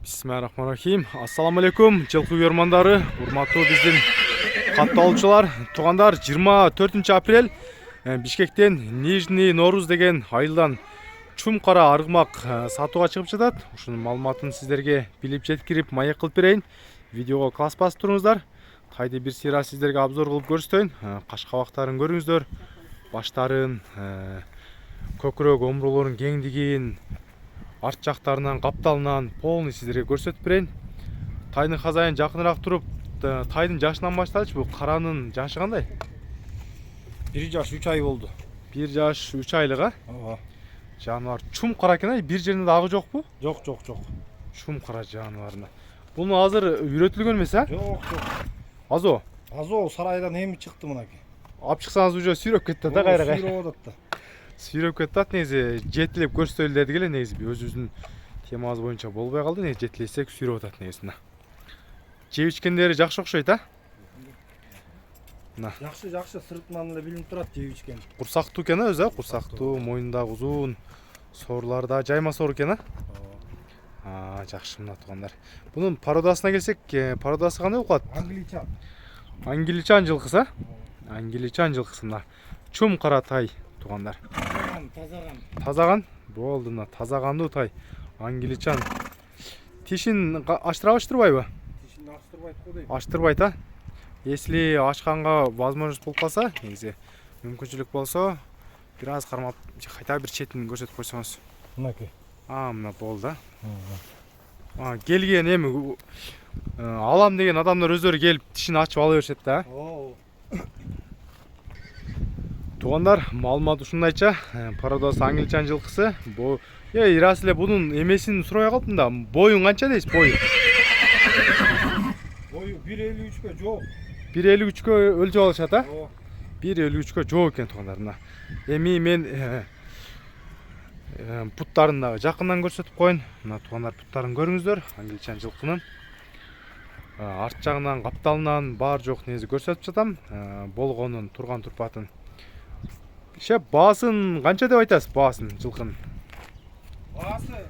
Bismillahirrahmanirrahim. Assalamu alaikum, жылкы көрмандары, урматтуу биздин катталуучулар, туугандар. 24 апрель Бишкектен Нижний Норуз деген айылдан чум кара аргымак сатууга чыгып жатат. Ушунун маалыматын сиздерге билип жеткирип маек кылып берейин. Видеого класс басып туруңуздар. Кайды бир сыйра сиздерге обзор кылып көрсөтөйүн. Каш кабактарын көрүңүздөр. Баштарын, көкүрөк омуролорунун кеңдигин, арт жактарынан, капталынан полный сиздерге көрсөтүп берейин. Тайдын хазайын жакыныраак туруп, тайдын жашынан баштайлычы. Бул каранын жашы кандай? 1 жаш 3 ай болду. 1 жаш 3 айлык, а? Ооба. Жаныбар чум кара экен, бир жеринде агы жокпу? Жок. Чум кара жаныбарына. Буну азыр үйрөтүлгөн эмес, а? Жок. Азо. Азоо сарайдан эми чыкты мынаки. Алып чыксаңыз уже сүйрөп кетти да кайра. Сүйрөп атат да. Сүйрөп кетти. Негизи жетилеп көрсөтөлү дедик эле, негизи өзүбүздүн темабыз боюнча болбой калды. Негизи жетилесек сүйрөп атат негизи. Жеп ичкендери жакшы окшойт, а? Жакшы, сыртынан эле билинип турат жеп ичкен. Курсактуу экен, өзү, курсактуу, мойнундагы узун, соорлары да жайма соор экен, а? Жакшы мына туугандар. Бунун породасына келсек, породасы кандай болуп калат? Англичан. Англичан жылкысы, Англичан жылкысына чум кара тай туугандар. Тазаган. Болду, мына тазагандуу тай. Англичан. Тишин ачтырбайбы? Тишин ачтырбайт го дейм. Ачтырбайт, а? Если ачканга возможность болуп калса, негизи мүмкүнчүлүк болсо, бир аз кармап, кайта бир четин көрсөтүп койсоңуз. Мынаки. Мына болду, а? Келген эми алам деген адамдар өздөрү келип тишин ачып ала беришет да. Туугандар, маалымат ушундайча, породасы Англичан жылкысы. Бу ирас эле бунун эмесин сурабай калдым да. Боюң канча дейсиз, бою? Бою 1.53 жок. 1.53 өлчөп алышат, а? 1.53 жок экен туугандар. Мына эми мен путтарын дагы жакындан көрсөтүп коеюн. Мына туугандар, путтарын көрүңүздөр. Англичан жылкынын арт жагынан, капталынан бар жок негизи көрсөтүп жатам. Болгонун, турган турпатын. Шеп, баасын канча деп айтасыз, баасын жылкынын? Баасы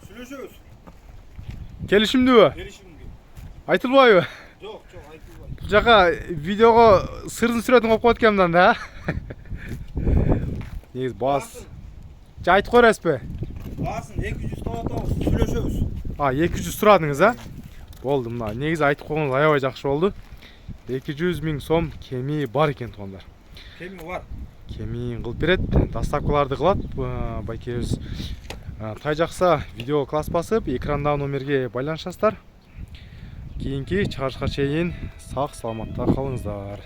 сүйлөшөбүз. Келишимдүүбү? Келишимге. Айтылбайбы? Жок, айтылбайт. Бул жака видеого сырдын сүрөтүн коюп коет экен мындан да. Негизи баас. Айтып койрасызбы? Баасын 200 тоо атабыз, сүйлөшөбүз. 200 сурадыңыз, а? Болду, мына негизи айтып койгонуңуз аябай жакшы болду. 200 000 сом кеми бар экен туугандар. Кеми бар. Кеми кылып берет, доставкаларды кылат. Байкебиз тай жакса видео класс басып, экрандагы номерге байланышасыздар. Кийинки чыгарышка чейин сак саламатта калыңыздар.